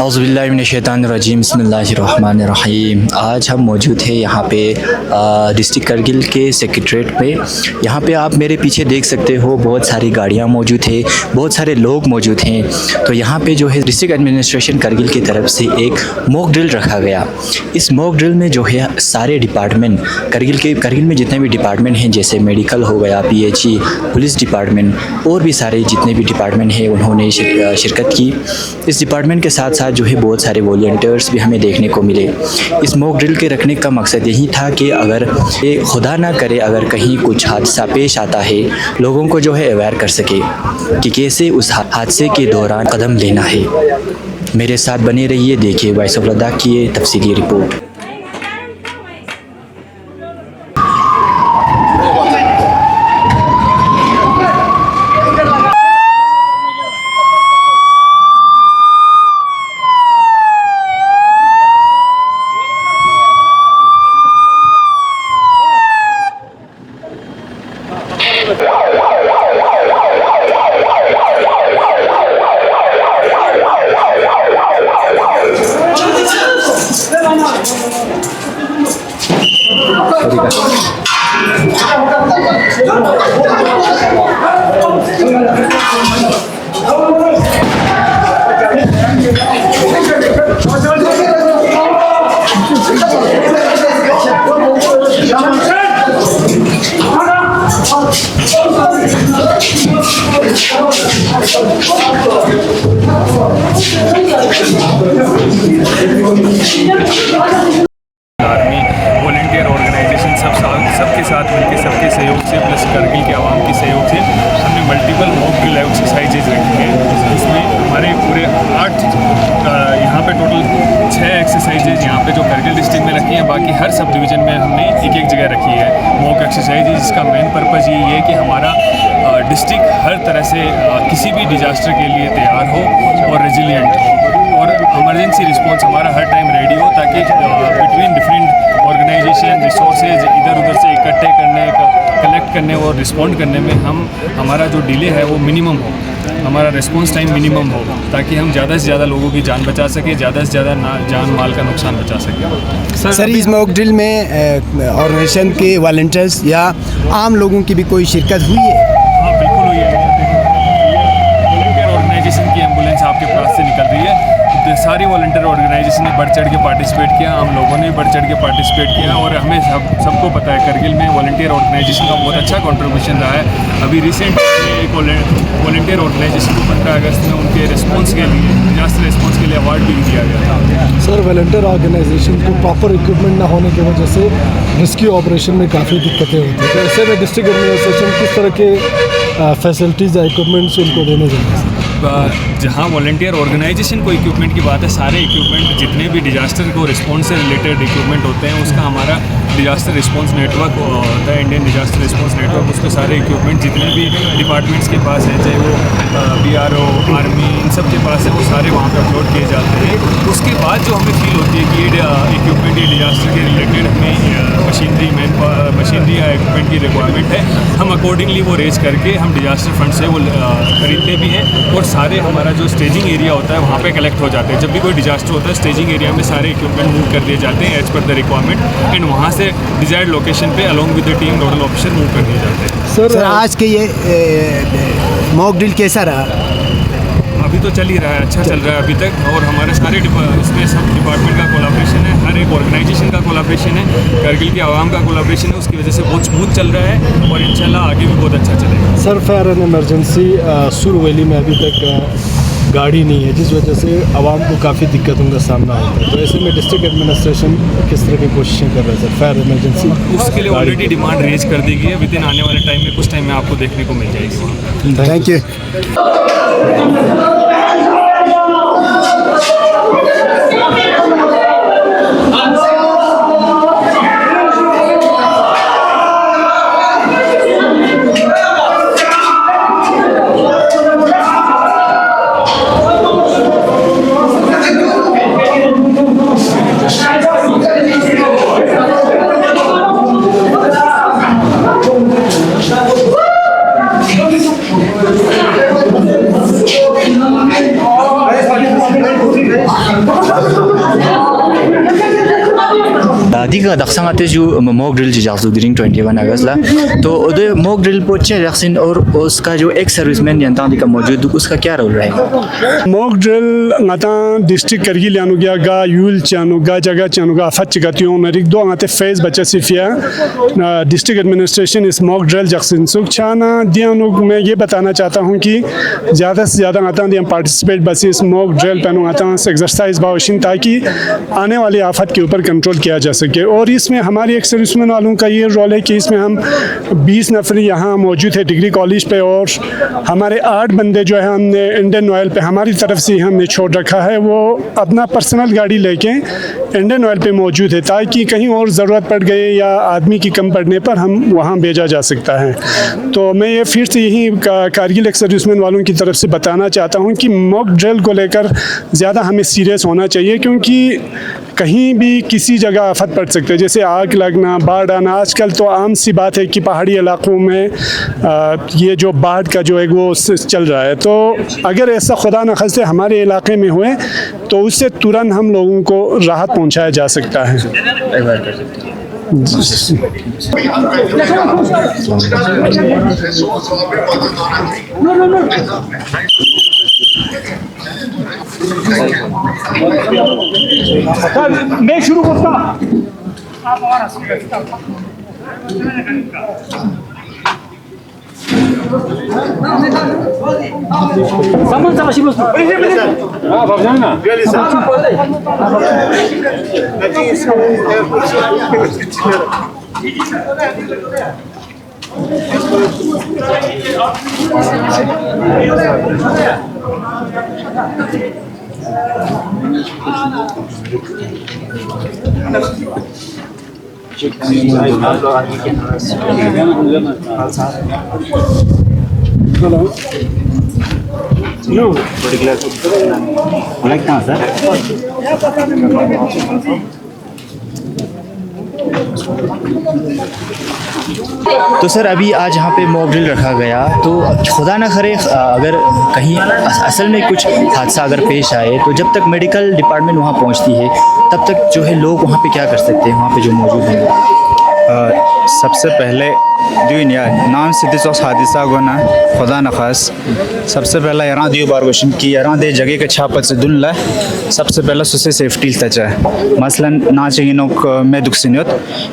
औज़ुबिल्लाहिमिनश्शैतानिर्रजीम बिस्मिल्लाहिर्रहमानिर्रहीम। आज हम मौजूद हैं यहाँ पे डिस्ट्रिक्ट करगिल के सेक्रेटरीट पे। यहाँ पे आप मेरे पीछे देख सकते हो बहुत सारी गाड़ियाँ मौजूद है, बहुत सारे लोग मौजूद हैं। तो यहाँ पे जो है डिस्ट्रिक्ट एडमिनिस्ट्रेशन करगिल की तरफ से एक मॉक ड्रिल रखा गया। इस मॉक ड्रिल में जो है सारे डिपार्टमेंट करगिल में जितने भी डिपार्टमेंट हैं, जैसे मेडिकल हो गया, PHE, पुलिस डिपार्टमेंट और भी सारे जितने भी डिपार्टमेंट हैं, उन्होंने शिरकत की। इस डिपार्टमेंट के साथ साथ जो है बहुत सारे वॉलंटियर्स भी हमें देखने को मिले। इस मॉक ड्रिल के रखने का मकसद यही था कि अगर ये खुदा ना करे अगर कहीं कुछ हादसा पेश आता है, लोगों को जो है अवेयर कर सके कि कैसे उस हादसे के दौरान कदम लेना है। मेरे साथ बने रहिए, देखिए वॉइस ऑफ लद्दाख की ये तफसीली रिपोर्ट। आर्मी, वॉलंटियर ऑर्गेनाइजेशन सबके साथ मिलकर सबके सहयोग से प्लस करगिल के आवाम के सहयोग से हमने मल्टीपल मॉक ड्रिल एक्सरसाइजेज रखी हैं। इसमें हमारे पूरे 8 यहाँ पे टोटल 6 एक्सरसाइजेज यहाँ पे जो करगिल डिस्ट्रिक्ट में रखी हैं। बाकी हर सब डिवीज़न में हमने एक जगह रखी है मॉक एक्सरसाइज। जिसका मेन पर्पज़ ये है कि हमारा डिस्ट्रिक्ट हर तरह से किसी भी डिजास्टर के लिए तैयार हो और रेजिलिएंट हो और इमरजेंसी रिस्पॉन्स हमारा हर टाइम रेडी हो, ताकि बिटवीन डिफरेंट ऑर्गेनाइजेशन रिसोर्सेज इधर उधर से इकट्ठे करने कलेक्ट करने और रिस्पॉन्ड करने में हमारा जो डिले है वो मिनिमम हो, हमारा रिस्पॉन्स टाइम मिनिमम हो, ताकि हम ज़्यादा से ज़्यादा लोगों की जान बचा सकें, ज़्यादा से ज़्यादा जान माल का नुकसान बचा सकें। सर इस मॉक ड्रिल में ऑर्गेनाइजेशन के वॉलंटियर्स या आम लोगों की भी कोई शिरकत हुई है? हाँ बिल्कुल हुई है। वॉलंटियर ऑर्गेनाइजेशन की एम्बुलेंस आपके पास से निकल रही है, तो सारी वॉलंटियर ऑर्गेनाइजेशन ने बढ़ चढ़ के पार्टिसिपेट किया, हम लोगों ने बढ़ चढ़ के पार्टिसिपेट किया और हमें सबको पता है करगिल में वॉलंटियर ऑर्गेनाइजेशन का बहुत अच्छा कंट्रीब्यूशन रहा है। अभी रिसेंट एक वॉलंटियर ऑर्गेनाइजेशन को 15 अगस्त में उनके रिस्पॉन्स के लिए, डिजास्टर रिस्पॉन्स के लिए अवार्ड भी दिया गया था। सर वॉलंटियर ऑर्गेनाइजेशन को प्रॉपर इक्विपमेंट ना होने की वजह से रेस्क्यू ऑपरेशन में काफ़ी दिक्कतें होती हैं, तो ऐसे में डिस्ट्रिक्ट एडमिनिस्ट्रेशन किस तरह के फैसिलिटीज़ या इक्विपमेंट्स उनको देने चाहिए? जहाँ वॉलंटियर ऑर्गेनाइजेशन को इक्विपमेंट की बात है, सारे इक्विपमेंट जितने भी डिजास्टर को रिस्पॉन्स से रिलेटेड इक्विपमेंट होते हैं उसका हमारा डिजास्टर रिस्पॉन्स नेटवर्क होता है, इंडियन डिजास्टर रिस्पॉन्स नेटवर्क। उसके सारे इक्विपमेंट जितने भी डिपार्टमेंट्स के पास हैं, चाहे वो BRO, आर्मी, इन सब के पास है, वो सारे वहाँ पर अपलोड किए जाते हैं। उसके बाद जो हमें फील होती है कि ये इक्विपमेंट, ये डिजास्टर के रिलेटेड हमें मशीनरी या इक्विपमेंट की रिक्वायरमेंट है, हम अकॉर्डिंगली वो रेज करके हम डिजास्टर फंड से वो खरीदते भी हैं। और सारे हमारा जो स्टेजिंग एरिया होता है वहाँ पे कलेक्ट हो जाते हैं। जब भी कोई डिजास्टर होता है स्टेजिंग एरिया में सारे इक्विपमेंट मूव कर दिए जाते हैं as per the requirement, and वहाँ से डिजायर्ड लोकेशन पे along with the team nodal officer move कर दिए जाते हैं। सर आज के ये मॉक ड्रिल कैसा रहा? अभी तो चल ही रहा है, अच्छा चल रहा है अभी तक। और हमारे सारे इसमें सब डिपार्टमेंट का कोलाब्रेशन है, हर एक ऑर्गेनाइजेशन का कोलाब्रेशन है, करगिल की आवाम का कोलाब्रेशन है, उसकी वजह से बहुत स्मूथ चल रहा है और इंशाल्लाह आगे भी बहुत अच्छा चलेगा। सर फायर एंड इमरजेंसी सुर वैली में अभी तक गाड़ी नहीं है, जिस वजह से आवाम को काफ़ी दिक्कतों का सामना होता है। तो ऐसे में डिस्ट्रिक्ट एडमिनिस्ट्रेशन किस तरह की कोशिशें कर रहा है सर फायर इमरजेंसी? उसके लिए ऑलरेडी डिमांड रेज कर दी गई है, विद इन आने वाले टाइम में कुछ टाइम में आपको देखने को मिल जाएगी वहाँ। Thank you. Diga daksan ate ju mock drill jazzu during 21 August ला तो उधर mock drill पोचे रखसिन और उसका जो एक सर्विसमैन यंता दिका मौजूद उसका क्या रोल रहेगा? Mock drill ngata district Kargil यानु गया गा यूल चानु गा जगह चानु गा फच चगतियों नरिक दो ngate फेज बच्चा सिफिया डिस्ट्रिक्ट एडमिनिस्ट्रेशन इस मॉक ड्रिल जक्सिन सुख छाना दियानु मैं ये बताना चाहता हूँ कि ज़्यादा से ज़्यादा ngata दिया पार्टिसिपेट बस इस मॉक ड्रिल पहनु ngata से एक्सरसाइज बावशिन ताकि आने वाली आफत के ऊपर कंट्रोल किया जा सके। और इसमें हमारी एक सर्विसमैन वालों का ये रोल है कि इसमें हम 20 नफर यहाँ मौजूद है डिग्री कॉलेज पे, और हमारे 8 बंदे जो है हमने इंडियन ऑयल पे हमारी तरफ से हमने छोड़ रखा है, वो अपना पर्सनल गाड़ी लेके इंडियन ऑयल पे मौजूद है ताकि कहीं और ज़रूरत पड़ गई या आदमी की कम पड़ने पर हम वहाँ भेजा जा सकता है। तो मैं ये फिर से यही कारगिल एक्स सर्विसमैन वालों की तरफ से बताना चाहता हूँ कि मॉक ड्रिल को लेकर ज़्यादा हमें सीरियस होना चाहिए, क्योंकि कहीं भी किसी जगह आफत पड़ सकते हैं, जैसे आग लगना, बाढ़ आना। आजकल तो आम सी बात है कि पहाड़ी इलाकों में ये जो बाढ़ का जो है वो चल रहा है। तो अगर ऐसा खुदा न खास्ते हमारे इलाके में हुए तो उससे तुरंत हम लोगों को राहत पहुंचाया जा सकता है। मैं शुरू करता sama sih bos. Bapak sana. No. Like कहाँ सर? तो सर अभी आज यहाँ पे मॉक ड्रिल रखा गया, तो खुदा न करे अगर कहीं असल में कुछ हादसा अगर पेश आए तो जब तक मेडिकल डिपार्टमेंट वहाँ पहुँचती है तब तक जो है लोग वहाँ पे क्या कर सकते हैं वहाँ पे जो मौजूद हैं? सबसे पहले दुनिया नाम सिद्धि सौ हादसा गोना खुदा न खास सबसे पहला यहाँ दियो बारगोशन की यहाँ दे जगह के छापत से दुन ला सबसे पहला सुसे सेफ्टी तचा मसलन ना चाहिए नोक में दुखसिनियत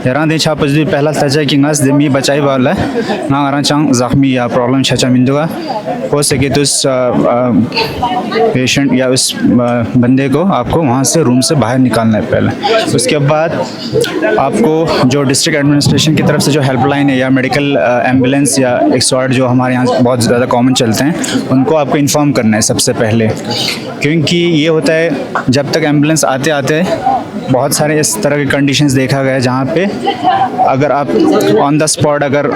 यहाँ दे छापत जो पहला तचा कि नस दमी बचाई वाला ना आरा चांग जख्मी या प्रॉब्लम छचा मिंदुगा हो सके तो उस पेशेंट या उस बंदे को आपको वहाँ से रूम से बाहर निकालना है पहले। उसके बाद आपको जो डिस्ट्रिक्ट एडमिनिस्ट्रेशन की तरफ से जो हेल्पलाइन है या मेडिकल एम्बुलेंस या 108 जो हमारे यहाँ बहुत ज़्यादा कॉमन चलते हैं, उनको आपको इन्फॉर्म करना है सबसे पहले, क्योंकि ये होता है जब तक एम्बुलेंस आते आते बहुत सारे इस तरह के कंडीशंस देखा गया है जहाँ पे अगर आप ऑन द स्पॉट अगर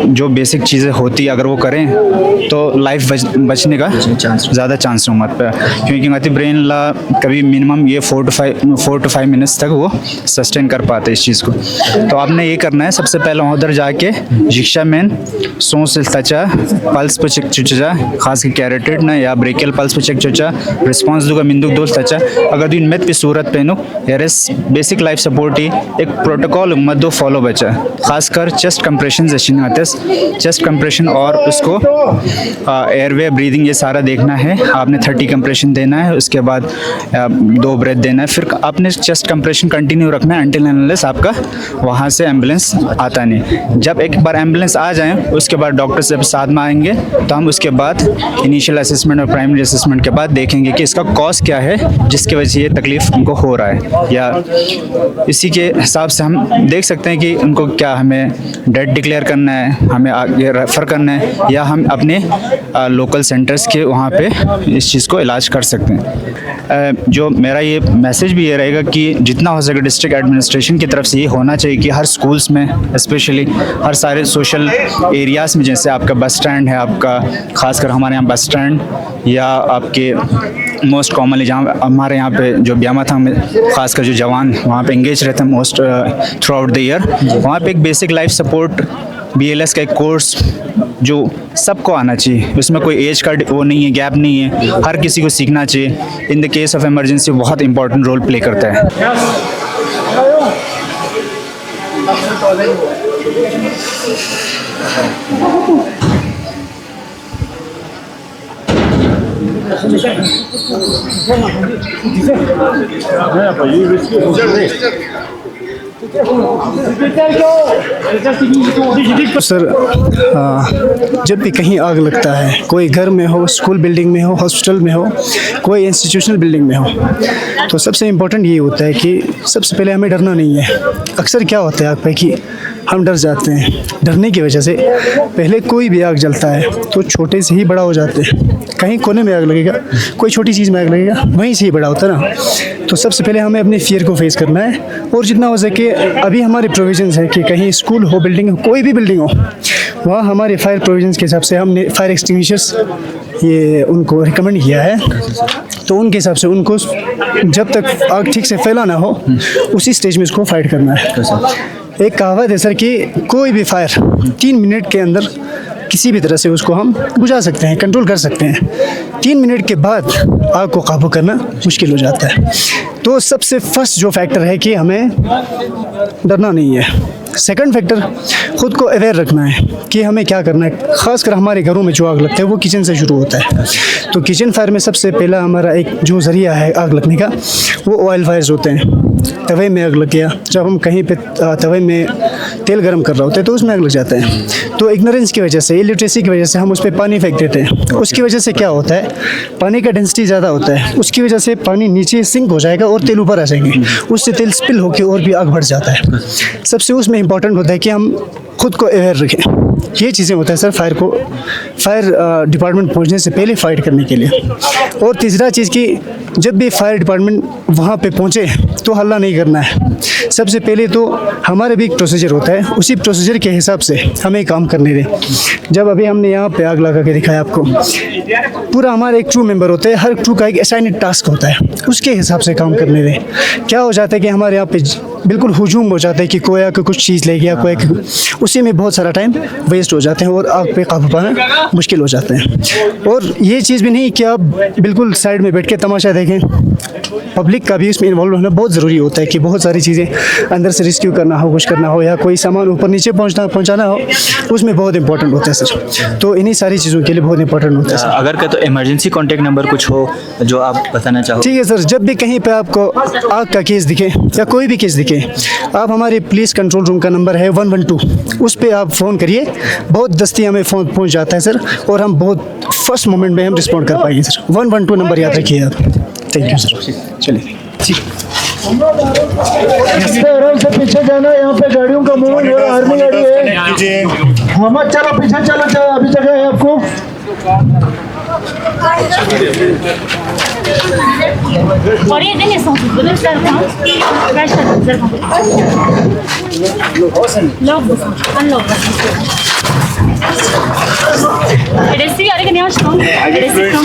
जो बेसिक चीज़ें होती अगर वो करें तो लाइफ बचने का ज़्यादा चांस मत पे, क्योंकि गति ब्रेन ला कभी मिनिमम ये 4 to 5 मिनट्स तक वो सस्टेन कर पाते इस चीज़ को। तो आपने ये करना है सबसे पहले उधर जाके शिक्षा मैन सोच तचा पल्स पे चेक चुचा खास की कैरेटेड ना या ब्रेकियल पल्स पे चेक चुचा रिस्पॉन्स दूगा मिंदुक दोल तचा अगर दिन मेथ पे सूरत पे नो यार बेसिक लाइफ सपोर्ट ही एक प्रोटोकॉल मत दो फॉलो बचा, खासकर चेस्ट कंप्रेशन जैसे आते चेस्ट कंप्रेशन और उसको एयरवे ब्रीदिंग ये सारा देखना है। आपने 30 कंप्रेशन देना है, उसके बाद 2 ब्रेथ देना है, फिर आपने चेस्ट कंप्रेशन कंटिन्यू रखना है अंटिल अनलेस आपका वहाँ से एम्बुलेंस आता नहीं। जब एक बार एम्बुलेंस आ जाए उसके बाद डॉक्टर जब साथ में आएंगे तो हम उसके बाद इनिशियल असेसमेंट और प्राइमरी असेसमेंट के बाद देखेंगे कि इसका कॉज क्या है जिसकी वजह से ये तकलीफ उनको हो रहा है, या इसी के हिसाब से हम देख सकते हैं कि उनको क्या हमें डेड डिक्लेयर करना है, हमें आगे रेफ़र करना है, या हम अपने लोकल सेंटर्स के वहाँ पे इस चीज़ को इलाज कर सकते हैं। जो मेरा ये मैसेज भी ये रहेगा कि जितना हो सके डिस्ट्रिक्ट एडमिनिस्ट्रेशन की तरफ से ये होना चाहिए कि हर स्कूल्स में स्पेशली हर सारे सोशल एरियाज़ में, जैसे आपका बस स्टैंड है, आपका खासकर हमारे यहाँ बस स्टैंड या आपके मोस्ट कॉमनली जहाँ हमारे यहाँ पे जो ब्यामा था खासकर जो जवान वहाँ पे इंगेज रहते हैं most through out the year, वहाँ पे एक बेसिक लाइफ सपोर्ट BLS का एक कोर्स जो सबको आना चाहिए, उसमें कोई एज का वो नहीं है, गैप नहीं है, हर किसी को सीखना चाहिए। In the case of emergency बहुत इंपॉर्टेंट रोल प्ले करता है। सर जब भी कहीं आग लगता है, कोई घर में हो, स्कूल बिल्डिंग में हो, हॉस्पिटल में हो, कोई इंस्टीट्यूशनल बिल्डिंग में हो, तो सबसे इम्पोर्टेंट ये होता है कि सबसे पहले हमें डरना नहीं है। अक्सर क्या होता है आग पे कि हम डर जाते हैं, डरने की वजह से पहले कोई भी आग जलता है तो छोटे से ही बड़ा हो जाते हैं। कहीं कोने में आग लगेगा, कोई छोटी चीज़ में आग लगेगा, वहीं से ही बड़ा होता है ना। तो सबसे पहले हमें अपने फियर को फेस करना है, और जितना हो सके अभी हमारे प्रोविजंस है कि कहीं स्कूल हो, बिल्डिंग हो, कोई भी बिल्डिंग हो, वहाँ हमारे फायर प्रोविजंस के हिसाब से हमने फायर एक्सटिंग्विशर्स ये उनको रिकमेंड किया है। तो उनके हिसाब से उनको जब तक आग ठीक से फैला ना हो उसी स्टेज में इसको फाइट करना है। एक कहावत है सर कि कोई भी फायर 3 मिनट के अंदर किसी भी तरह से उसको हम बुझा सकते हैं, कंट्रोल कर सकते हैं। 3 मिनट के बाद आग को काबू करना मुश्किल हो जाता है। तो सबसे फर्स्ट जो फैक्टर है कि हमें डरना नहीं है। सेकंड फैक्टर ख़ुद को अवेयर रखना है कि हमें क्या करना है। ख़ासकर हमारे घरों में जो आग लगता है वो किचन से शुरू होता है। तो किचन फायर में सबसे पहला हमारा एक जो ज़रिया है आग लगने का वो ऑयल फायर्स होते हैं। तवे में आग लग गया, जब हम कहीं पे तवे में तेल गर्म कर रहे होते हैं तो उसमें आग लग जाता है। तो इग्नोरेंस की वजह से, इलिटरेसी की वजह से हम उस पर पानी फेंक देते हैं। उसकी वजह से क्या होता है, पानी का डेंसिटी ज़्यादा होता है, उसकी वजह से पानी नीचे सिंक हो जाएगा और तेल ऊपर आ जाएंगे, उससे तेल स्पिल होकर और भी आग बढ़ जाता है। सबसे उसमें इम्पॉर्टेंट होता है कि हम खुद को अवेयर रखें। ये चीज़ें होता है सर फायर डिपार्टमेंट पहुंचने से पहले फाइट करने के लिए। और तीसरा चीज़ कि जब भी फायर डिपार्टमेंट वहाँ पे पहुँचे तो हल्ला नहीं करना है। सबसे पहले तो हमारे भी एक प्रोसीजर होता है, उसी प्रोसीजर के हिसाब से हमें काम करने दें। जब अभी हमने यहाँ पे आग लगा के दिखाया आपको, पूरा हमारे एक क्रू मेंबर होते हैं, हर क्रू का एक असाइन्ड टास्क होता है, उसके हिसाब से काम करने दें। क्या हो जाता है कि हमारे यहाँ पे बिल्कुल हुजूम हो जाता है कि कोई आके कुछ चीज़ ले गया, कोई उसी में बहुत सारा टाइम वेस्ट हो जाते हैं और आग पे काबू पाना मुश्किल हो जाते हैं। और ये चीज़ भी नहीं कि आप बिल्कुल साइड में बैठ के तमाशा देखें, पब्लिक का भी इसमें इन्वॉल्व होना बहुत ज़रूरी होता है कि बहुत सारी चीज़ें अंदर से रेस्क्यू करना हो, कुछ करना हो, या कोई सामान ऊपर नीचे पहुंचाना हो, उसमें बहुत इंपॉर्टेंट होता है सर। तो इन्हीं सारी चीज़ों के लिए बहुत इंपॉर्टेंट होता है सर। अगर का तो इमरजेंसी कॉन्टैक्ट नंबर कुछ हो जो आप बताना चाहो? ठीक है सर, जब भी कहीं पे आपको आग का केस दिखे या कोई भी केस दिखे, आप हमारे पुलिस कंट्रोल रूम का नंबर है 112, उस पर आप फ़ोन करिए, बहुत दस्ती हमें फ़ोन पहुंच जाता है सर, और हम बहुत फर्स्ट मोमेंट में हम रिस्पॉन्ड कर पाएंगे सर। 112 नंबर याद रखिए आप। Thank you sir. चलिए। इससे आराम से पीछे जाना, यहाँ पे गाड़ियों का मूवमेंट हो रहा है, आर्मी गाड़ी है। मोहम्मद चलो पीछे चलो, अभी जगह है आपको। Oraya demiyorsun tutuyor. Serkan. Ver Serkan. Log basın. Unlock basın. Recipe आगे नहीं आशा।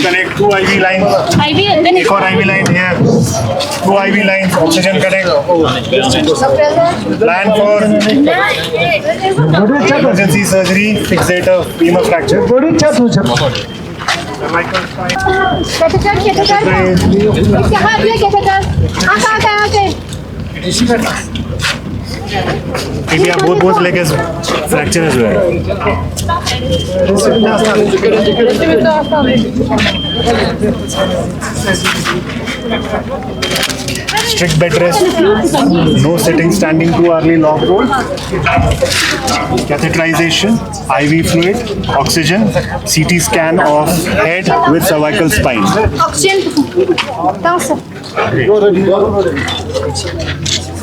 Connect two IV lines. IV then एक और IV line here. Two IV lines. Oxygen connect. Plan for emergency surgery. Fixate a femur fracture. बड़ी अच्छा सोचा। Maybe both legs fracture as well. Strict bed rest, no sitting, standing too early, long roll. Catheterization, IV fluid, oxygen, CT scan of head with cervical spine.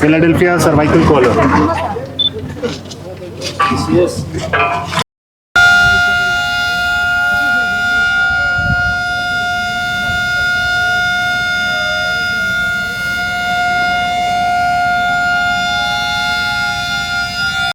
Philadelphia cervical collar.